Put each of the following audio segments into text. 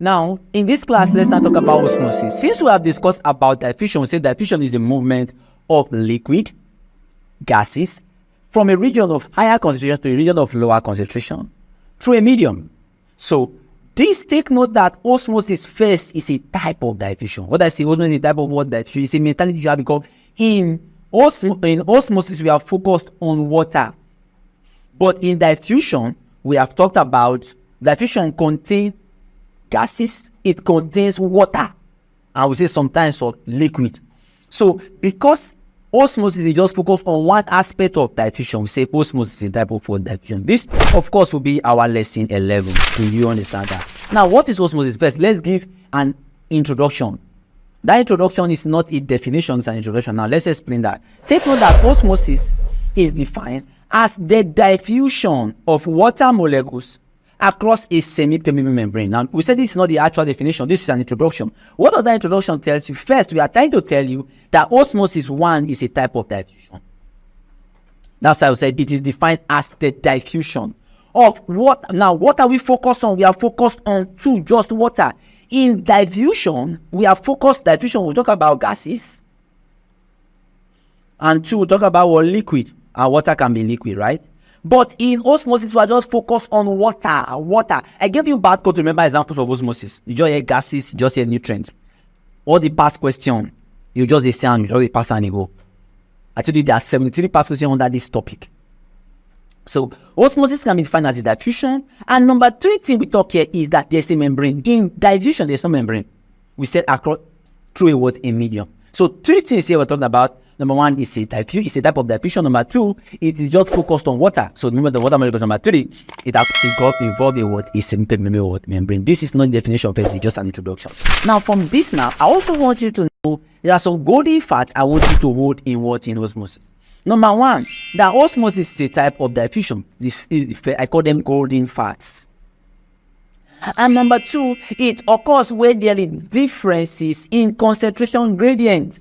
Now, in this class, let's now talk about osmosis. Since we have discussed about diffusion, we say diffusion is the movement of liquid, gases, from a region of higher concentration to a region of lower concentration through a medium. So, please take note that osmosis first is a type of diffusion. What I say, osmosis is a type of what diffusion is a mentality you have, because in osmosis we are focused on water. But in diffusion, we have talked about diffusion contains gases, it contains water, and we say sometimes of liquid. So because osmosis is just focused on one aspect of diffusion, we say osmosis is a type of diffusion. This, of course, will be our lesson 11. Do you understand that? Now, what is osmosis? First, let's give an introduction. That introduction is not a definition, it's an introduction. Now, let's explain that. Take note that osmosis is defined as the diffusion of water molecules across a semi-permeable membrane. Now, we said this is not the actual definition. This is an introduction. What does that introduction tell you? First, we are trying to tell you that osmosis 1 is a type of diffusion. That's why I said it is defined as the diffusion of what. Now, what are we focused on? We are focused on just water. In diffusion, we are focused diffusion. We talk about gases. And we talk about liquid. And water can be liquid, right? But in osmosis, we are just focused on water. I gave you bad code to remember examples of osmosis. You just hear gases, you just hear nutrients. All the past question, you just say sound, you just pass and you go. Actually, there are 73 past questions under this topic. So, osmosis can be defined as a diffusion. And number 3 thing we talk here is that there's a membrane. In diffusion, there's no membrane. We said across through a medium. So, 3 things here we're talking about. Number 1 is a type of diffusion. Number 2, it is just focused on water. So remember the water molecules. Number 3, it got involved in a semi-permeable membrane. This is not the definition of it, it's just an introduction. Now from this I also want you to know there are some golden facts I want you to hold in osmosis. Number 1, that osmosis is a type of diffusion. I call them golden facts. And number 2, it occurs where there is differences in concentration gradient.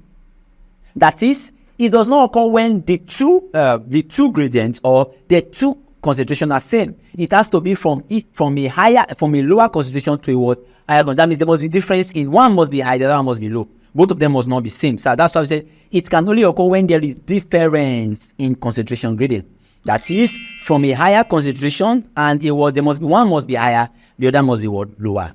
That is, it does not occur when the two gradients or the two concentrations are same. It has to be from a lower concentration to a higher. That means there must be difference in one must be high, the other one must be low. Both of them must not be same. So that's why we say it can only occur when there is difference in concentration gradient. That is, from a higher concentration, and one must be higher, the other must be lower.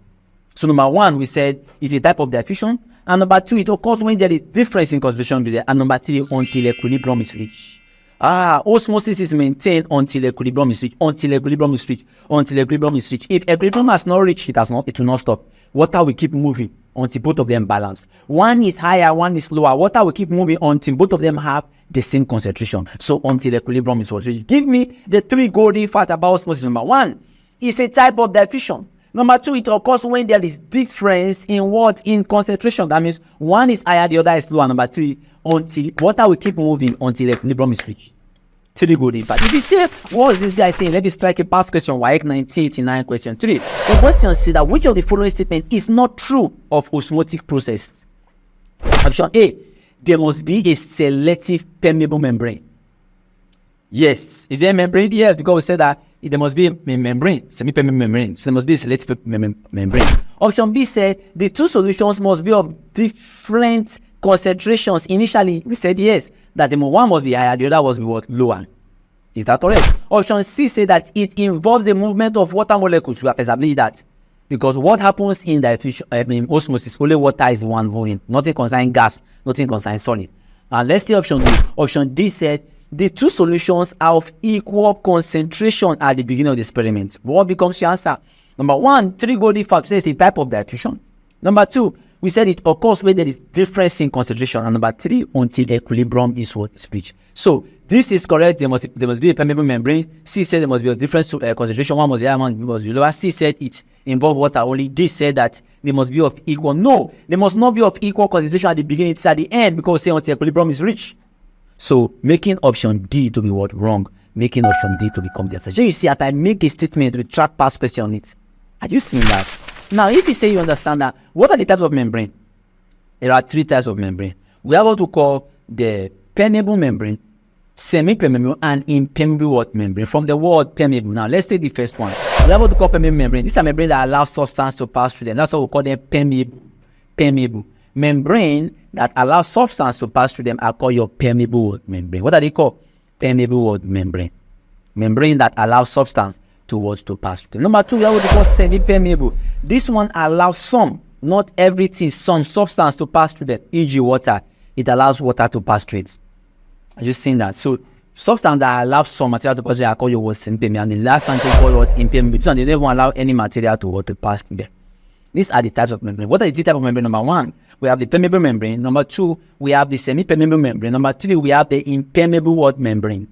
So number 1, we said it's a type of diffusion. And number 2, it occurs when there is difference in concentration. And number 3, until equilibrium is reached. Osmosis is maintained until equilibrium is reached. Until equilibrium is reached. If equilibrium has not reached, it will not stop. Water will keep moving until both of them balance. One is higher, one is lower. Water will keep moving until both of them have the same concentration. So until equilibrium is reached. Give me the 3 golden facts about osmosis. Number 1, it's a type of diffusion. Number 2, it occurs when there is difference in concentration. That means one is higher, the other is lower. Number 3, until water will keep moving until equilibrium is reached. 3 good impact. If you say, what is this guy saying? Let me strike a past question. WAEC 1989 question 3. The question says that which of the following statement is not true of osmotic process? Option A, there must be a selective permeable membrane. Yes. Is there a membrane? Yes, because we said that there must be a membrane, semi-permeable membrane. So there must be a selective membrane. Option B said the two solutions must be of different concentrations. Initially, we said yes, that one must be higher, the other must be lower. Is that correct? Option C said that it involves the movement of water molecules. We have established that. Because what happens in diffusion, osmosis, only water is one volume. Nothing concerning gas, nothing concerning solid. And let's see option D. Option D said the two solutions are of equal concentration at the beginning of the experiment. What becomes your answer? Number 1, 3 golden facts says a type of diffusion. Number 2, we said it occurs where there is difference in concentration. And number 3, until equilibrium is reached. So this is correct. There must be a permeable membrane. C said there must be a difference to concentration. One must be higher, one must be lower. C said it involves water only. D said that they must be of equal. No, they must not be of equal concentration at the beginning. It's at the end, because say until equilibrium is reached. So making option D to be wrong, making option D to become the answer. So you see, as I make a statement, retract past question on it. Are you seeing that? Now, if you say you understand that, what are the types of membrane? There are 3 types of membrane. We have what we call the permeable membrane, semi-permeable, and impermeable membrane. From the word permeable. Now, let's take the first one. We have what we call permeable membrane. This is a membrane that allows substance to pass through them. That's what we call them permeable. Permeable. Membrane that allows substance to pass through them are called your permeable membrane. What are they called? Permeable membrane. Membrane that allows substance to pass through them. Number two, we have what we call semi-permeable. This one allows some, not everything, some substance to pass through them, e.g. water. It allows water to pass through it. Are you seeing that? So, substance that allows some material to pass through, I call your semi-permeable. And the last one is called what? Impermeable. This one, they never allow any material to pass through them. These are the types of membrane. What are the type of membrane? Number one, we have the permeable membrane. Number two, we have the semi-permeable membrane. Number three, we have the impermeable membrane.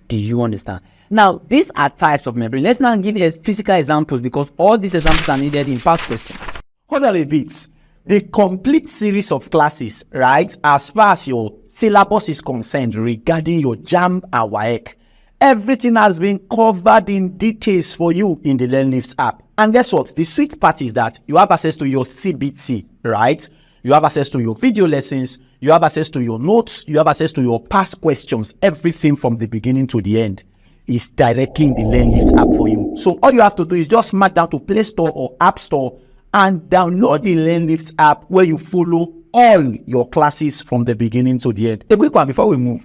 Do you understand? Now, these are types of membrane. Let's now give physical examples because all these examples are needed in past questions. Hold on a bit. The complete series of classes, right, as far as your syllabus is concerned regarding your Jamb and Waec, everything has been covered in details for you in the LearnLift app. And guess what? The sweet part is that you have access to your CBT, right? You have access to your video lessons. You have access to your notes. You have access to your past questions. Everything from the beginning to the end is directly in the LearnLift app for you. So all you have to do is just mark down to Play Store or App Store and download the LearnLift app where you follow all your classes from the beginning to the end. A quick one before we move.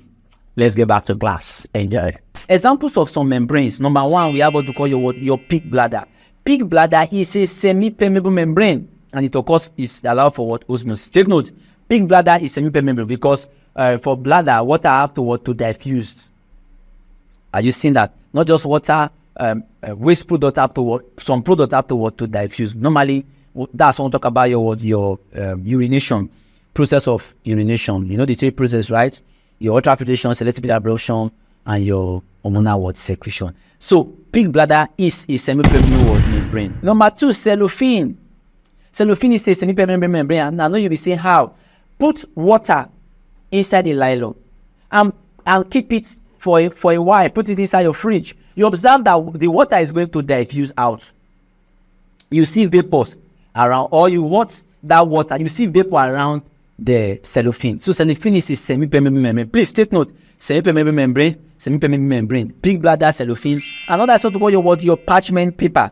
Let's get back to class. Enjoy. Examples of some membranes. Number one, we have what we call your pig bladder. Pig bladder is a semi-permeable membrane, and it of course is allowed for what? Osmosis. Take note, pig bladder is semi-permeable because for bladder, water have to diffuse. Are you seeing that? Not just water, waste product have to some product have to diffuse. Normally, that's when we talk about your urination, process of urination. You know the three process, right? Your ultrafiltration, selective absorption, and your hormonal secretion. So, pig bladder is a semi-permeable membrane. Number two, cellophane. Cellophane is a semi-permeable membrane. And I know you'll be saying how. Put water inside a nylon and keep it for a while. Put it inside your fridge. You observe that the water is going to diffuse out. You see vapors around, or you want that water, you see vapor around the cellophane. So, cellophane is a semi-permeable membrane. Please take note. Semi-permeable membrane, semi-permeable membrane, pig bladder, cellophane. Another is what we call your parchment paper.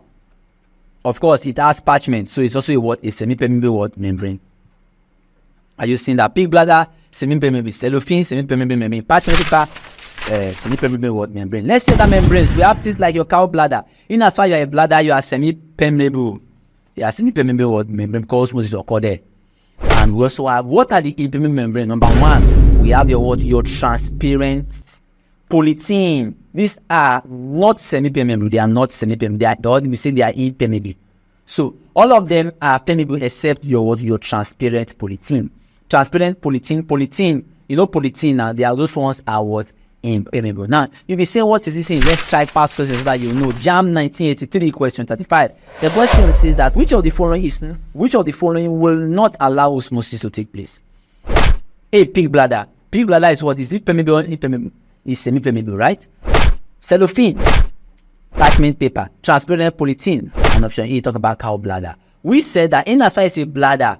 Of course, it has parchment, so it's also a semi-permeable membrane. Are you seeing that? Pig bladder, semi-permeable, cellophane, semi-permeable membrane, parchment paper, semi-permeable membrane. Let's say that membranes, we have things like your cow bladder. In as far as you are a bladder, you are semi-permeable. You are semi-permeable membrane because osmosis occur there. And we also have, what are the impermeable membrane? Number one, we have your transparent polythene. These are not semi-permeable. They are not semi-permeable. We say they are impermeable. So all of them are permeable except your transparent polythene. Transparent polythene. You know polythene now. They are those ones are what? Impermeable. Now you'll be saying, what is this thing? Let's try past questions so that you know. Jamb 1983 question 35. The question says that which of the following will not allow osmosis to take place? A, pig bladder. Pig bladder is what? Is it permeable or impermeable? It's semi-permeable, right? Cellophane, parchment paper, transparent polythene, and option E, talk about cow bladder. We said that in as far as a bladder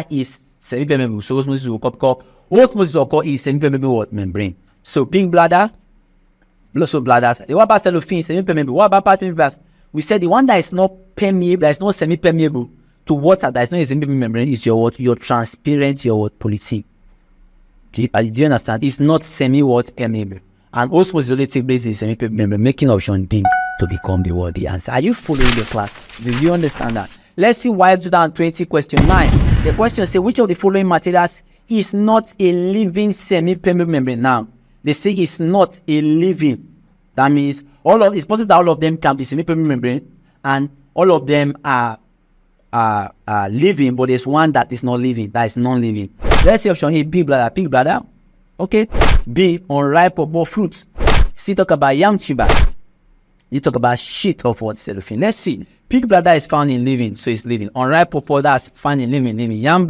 is semi-permeable, so osmosis will occur. Osmosis occur is semi-permeable membrane. So pig bladder, also bladders. What about cellophane, semi-permeable? What about parchment paper? We said the one that is not permeable, that is not semi-permeable to water, that is not a semi-permeable membrane, is your transparent, polythene. Do you understand? It's not semi-permeable. And osmosis only takes place in semi-permeable membrane, making option D to become the answer. Are you following the class? Do you understand that? Let's see why 2020 question 9. The question says, which of the following materials is not a living semi-permeable membrane? Now, they say it's not a living. That means it's possible that all of them can be semi-permeable membrane, and all of them are living, but there's one that is not living, that is non-living. Let's see option A, pig bladder. Okay. B, unripe or fruits. C, talk about yam tuber. You talk about sheet of what? Cellophane. Let's see. Pig bladder is found in living, so it's living. Unripe purple, that's found in living. Yam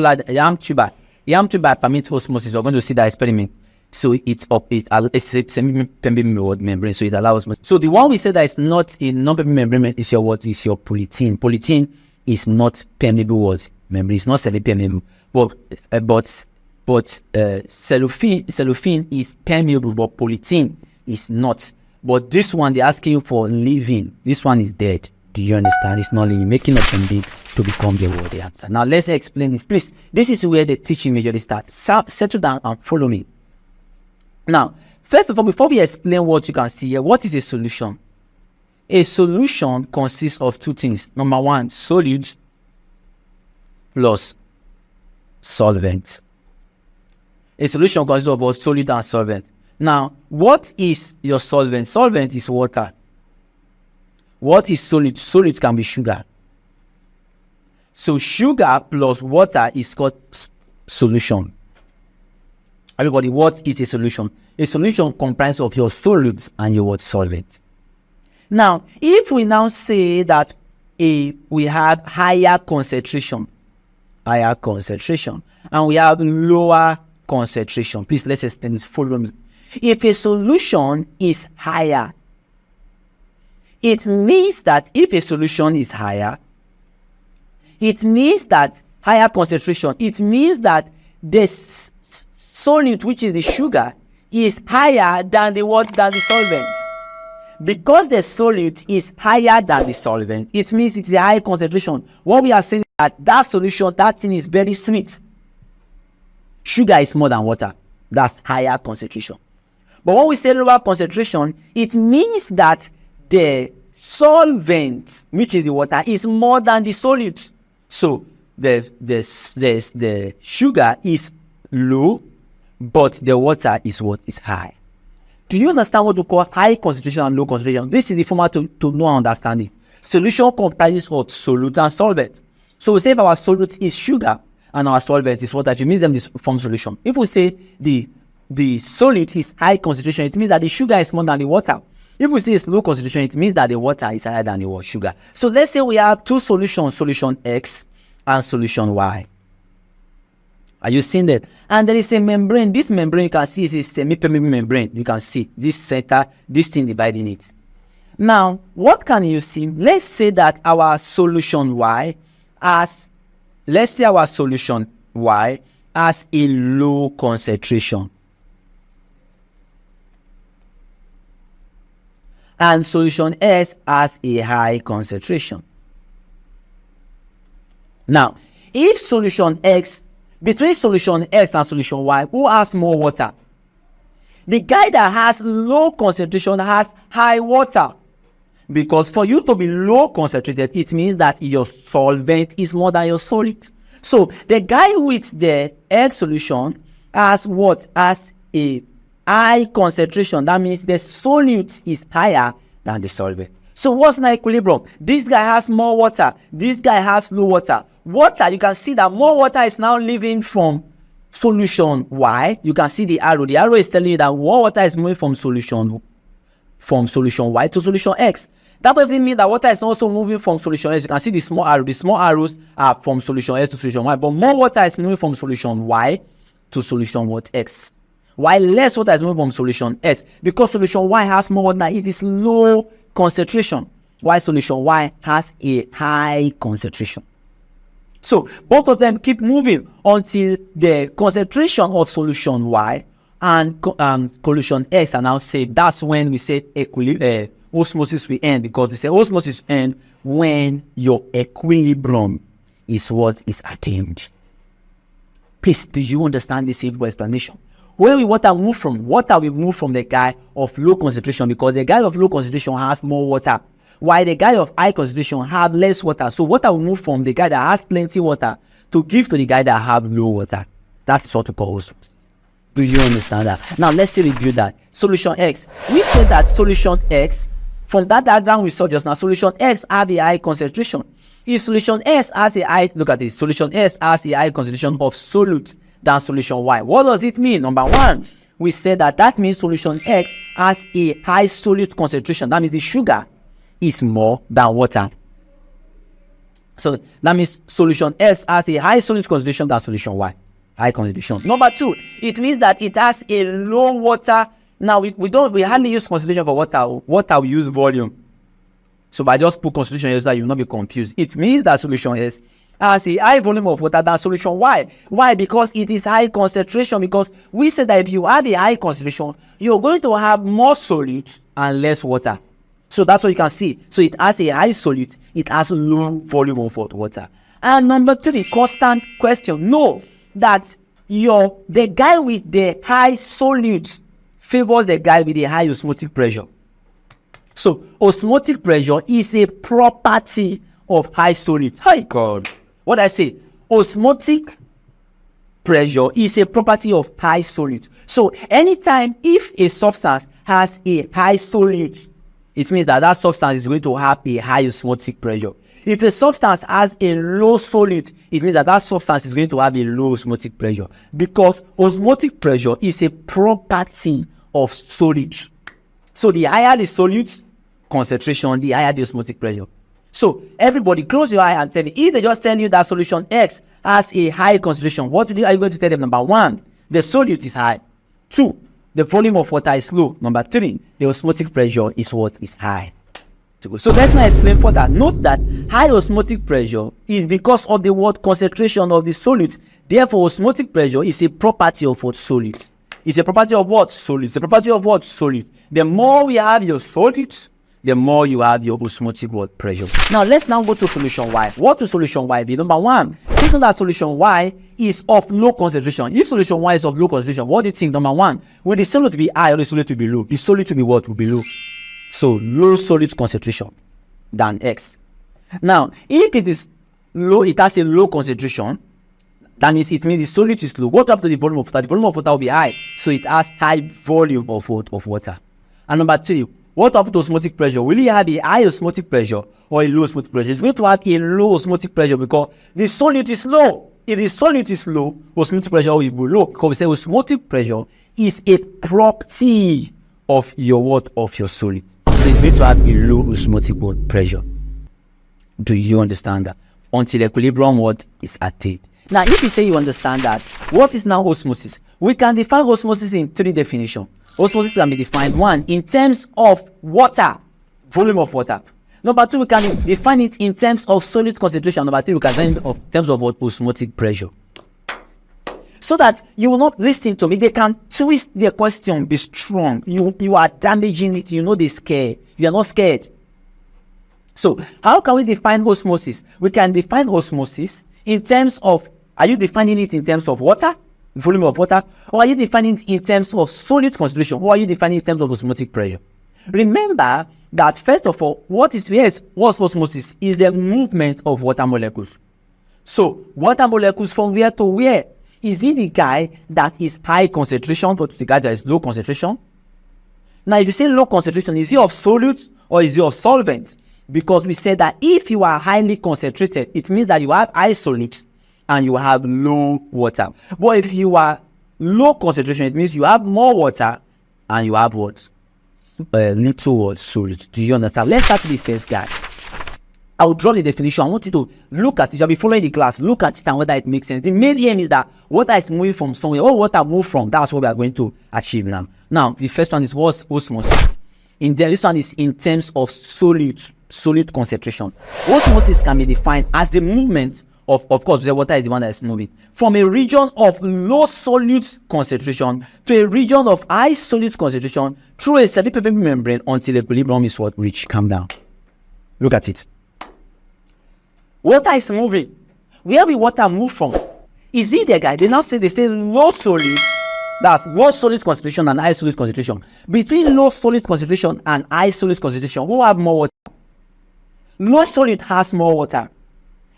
tuber permits osmosis. We're going to see that experiment. So it's a semi-permeable membrane, so it allows. So the one we said that is not a non-permeable membrane is your polythene. Polythene is not permeable membrane. It's not semi-permeable. But cellophane is permeable, but polythene is not. But this one, they're asking you for living. This one is dead. Do you understand? It's not living. Making up some big to become the word, the answer. Now, let's explain this. Please, this is where the teaching majorly starts. Settle down and follow me. Now, first of all, before we explain what you can see here, what is a solution? A solution consists of two things. Number one, solute plus solvent. A solution consists of both solute and solvent. Now, what is your solvent? Solvent is water. What is solute? Solute can be sugar. So sugar plus water is called solution. Everybody, what is a solution? A solution comprises of your solutes and your solvent. Now, if we now say that we have higher concentration, and we have lower concentration, please let's explain this. Follow me. If a solution is higher, it means that if a solution is higher, it means that higher concentration, it means that the solute, which is the sugar, is higher than the what? Than the solvent. Because the solute is higher than the solvent, it means it's a high concentration. What we are saying is that that solution, that thing is very sweet. Sugar is more than water. That's higher concentration. But when we say lower concentration, it means that the solvent, which is the water, is more than the solute. So the sugar is low, but the water is what is high. Do you understand what we call high concentration and low concentration? This is the format to know and understand it. Solution comprises of solute and solvent. So we say if our solute is sugar and our solvent is water, if you mix them, this form solution. If we say the solute is high concentration, it means that the sugar is more than the water. If we say it's low concentration, it means that the water is higher than the sugar. So let's say we have two solutions, solution X and solution Y. Are you seeing that? And there is a membrane. This membrane you can see is a semi-permeable membrane. You can see this center, this thing dividing it. Now, what can you see? Let's say that our solution Y has, let's say our solution Y has a low concentration. And solution S has a high concentration. Now, if solution X, between solution X and solution Y, who has more water? The guy that has low concentration has high water. Because for you to be low concentrated, it means that your solvent is more than your solute. So the guy with the X solution has what? Has a high concentration. That means the solute is higher than the solvent. So what's now equilibrium? This guy has more water. This guy has low water. Water, you can see that more water is now leaving from solution Y. You can see the arrow. The arrow is telling you that more water is moving from solution Y to solution X. That doesn't mean that water is also moving from solution S. You can see the small arrow. The small arrows are from solution S to solution Y. But more water is moving from solution Y to solution what? X. While less water is moving from solution X. Because solution Y has more water, it is low concentration. While solution Y has a high concentration. So both of them keep moving until the concentration of solution Y and solution X are now safe. That's when we say osmosis will end, because we say osmosis end when your equilibrium is what is attained. Please, do you understand this simple explanation? Where will water move from? Water will move from the guy of low concentration, because the guy of low concentration has more water, while the guy of high concentration have less water. So water will move from the guy that has plenty water to give to the guy that have low water. That's what we call osmosis. Do you understand that? Now let's review that. Solution X. We said that solution X, from that diagram we saw just now, solution X have a high concentration. If solution S has a high, look at this, solution S has a high concentration of solute than solution Y. What does it mean? Number one, we said that means solution X has a high solute concentration. That means the sugar is more than water. So that means solution X has a high solute concentration than solution Y. High concentration. Number two, it means that it has a low water. Now we hardly use concentration for water. Water we use volume. So by just put concentration here so that you will not be confused. It means that solution S has a high volume of water than solution Y. Why? Because it is high concentration. Because we said that if you have a high concentration, you're going to have more solute and less water. So that's what you can see. So it has a high solute, it has low volume of water. And number 3, constant question. Know that the guy with the high solute favors the guy with the high osmotic pressure. So osmotic pressure is a property of high solute. Hi God. What I say? Osmotic pressure is a property of high solute. So anytime if a substance has a high solute, it means that that substance is going to have a high osmotic pressure. If a substance has a low solute, it means that that substance is going to have a low osmotic pressure, because osmotic pressure is a property of solute. So the higher the solute concentration, the higher the osmotic pressure. So everybody close your eye and tell me, if they just tell you that solution X has a high concentration, what are you going to tell them? Number 1, the solute is high. 2, the volume of water is low. Number 3, the osmotic pressure is what? Is high. So let's now explain further. Note that high osmotic pressure is because of the word concentration of the solute. Therefore, osmotic pressure is a property of what? Solute. It's a property of what? Solute. It's a property of what? Solute. The more we have your solute, the more you have your osmotic what? Pressure. Now let's now go to solution Y. What will solution Y be? Number 1, think that solution Y is of low concentration. If solution Y is of low concentration, what do you think? Number 1, will the solute be high or the solute to be low? The solute to be what? Will be low. So low solute concentration than X. Now, if it is low, it has a low concentration, that means it means the solute is low. What up to the volume of water? The volume of water will be high, so it has high volume of water. And number 3, what up to osmotic pressure? Will it have a high osmotic pressure or a low osmotic pressure? It's going to have a low osmotic pressure because the solute is low. If the solute is low, osmotic pressure will be low, because we say osmotic pressure is a property of your what? Of your solute. So it's going to have a low osmotic pressure. Do you understand that? Until equilibrium what is attained. Now, if you say you understand that, what is now osmosis? We can define osmosis in 3 definitions. Osmosis can be defined, 1, in terms of water, volume of water. Number 2, we can define it in terms of solute concentration. Number 3, we can define it in terms of what? Osmotic pressure. So that you will not listen to me. They can twist their question, be strong. You are damaging it. You know they scared. You are not scared. So how can we define osmosis? We can define osmosis in terms of, are you defining it in terms of water, volume of water, or are you defining it in terms of solute concentration, or are you defining it in terms of osmotic pressure? Remember that first of all, what's osmosis? Is the movement of water molecules. So water molecules from where to where? Is it the guy that is high concentration or the guy that is low concentration? Now, if you say low concentration, is it of solute or is it of solvent? Because we said that if you are highly concentrated, it means that you have high solute and you have low water. But if you are low concentration, it means you have more water and you have what? Little what? Solute. Do you understand? Let's start with the first guy. I'll draw the definition. I want you to look at it. You'll be following the class. Look at it and whether it makes sense. The main aim is that water is moving from somewhere. Or water move from. That's what we are going to achieve now. Now, the first one is what's osmosis. This one is in terms of solute concentration. Osmosis can be defined as the movement of course, the water is the one that is moving from a region of low solute concentration to a region of high solute concentration through a semi-permeable membrane until equilibrium is what? Reach. Calm down. Look at it. Water is moving. Where will water move from? Is it the guy? They say low solute. That's low solute concentration and high solute concentration. Between low solute concentration and high solute concentration, who have more water? Low solute has more water.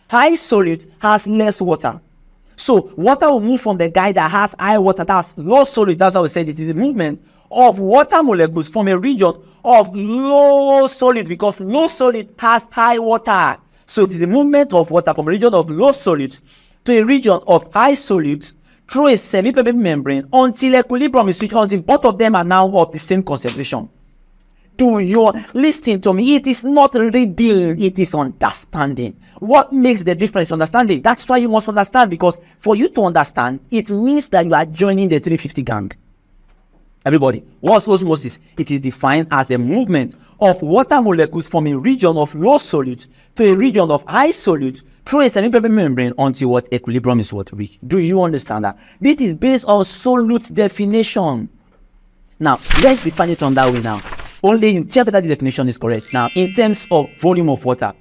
High solute has less water. So water will move from the guy that has high water. That's low solute. That's how we said it is a movement of water molecules from a region of low solute, because low solute has high water. So it is the movement of water from a region of low solute to a region of high solute through a semi-permeable membrane until equilibrium is reached, until both of them are now of the same concentration. Do you listen to me? It is not reading, it is understanding. What makes the difference? Understanding. That's why you must understand, because for you to understand, it means that you are joining the 350 gang. Everybody, what's osmosis? It is defined as the movement of water molecules from a region of low solute to a region of high solute through a semi-permeable membrane until what? Equilibrium is what? Reached. Do you understand that? This is based on Solute's definition. Now, let's define it on that way now. Only you check whether the definition is correct. Now, in terms of volume of water,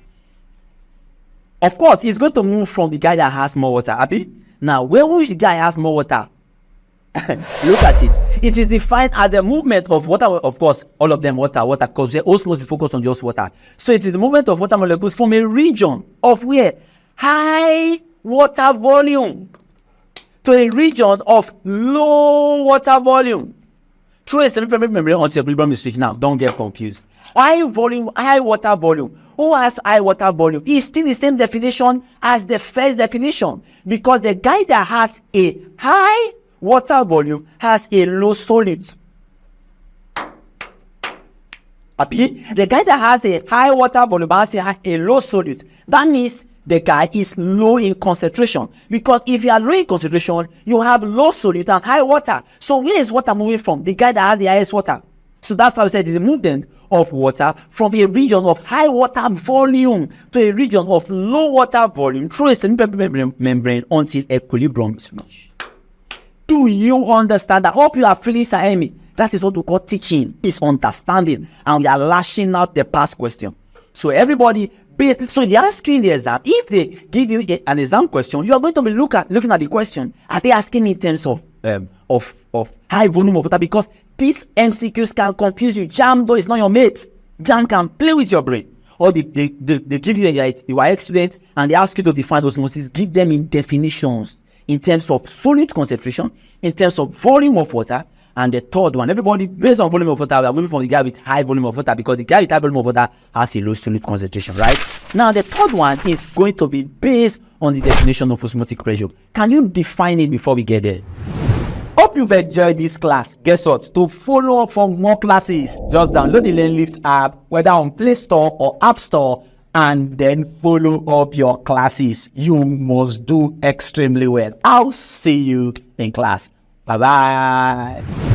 of course, it's going to move from the guy that has more water. Happy? Now, which guy has more water? Look at it. It is defined as the movement of water. Of course, all of them water, because the osmosis is focused on just water. So it is the movement of water molecules from a region of where? High water volume to a region of low water volume through a cellular membrane until equilibrium is reached. Now, don't get confused. High water volume. Who has high water volume? It's still the same definition as the first definition, because the guy that has a high water volume has a low solute. Happy? The guy that has a high water volume has a low solute. That means the guy is low in concentration, because if you are low in concentration, you have low solute and high water. So where is water moving from? The guy that has the highest water. So that's why I said it's the movement of water from a region of high water volume to a region of low water volume through a cellular membrane until equilibrium is reached. Do you understand that? Hope you are feeling Amy. That is what we call teaching, is understanding, and we are lashing out the past question. So everybody, so they ask you in the exam, if they give you an exam question, you are going to be looking at the question. Are they asking in terms of high volume of water? Because these MCQs can confuse you. Jamb, though, is not your mate. Jamb can play with your brain. Or they give you you are excellent and they ask you to define osmosis. Give them in definitions in terms of solute concentration, in terms of volume of water, and the third one, everybody based on volume of water, we are moving from the guy with high volume of water, because the guy with high volume of water has a low solute concentration, right? Now, the third one is going to be based on the definition of osmotic pressure. Can you define it before we get there? Hope you've enjoyed this class. Guess what? To follow up for more classes, just download the LearnLift app, whether on Play Store or App Store, and then follow up your classes. You must do extremely well. I'll see you in class. Bye-bye.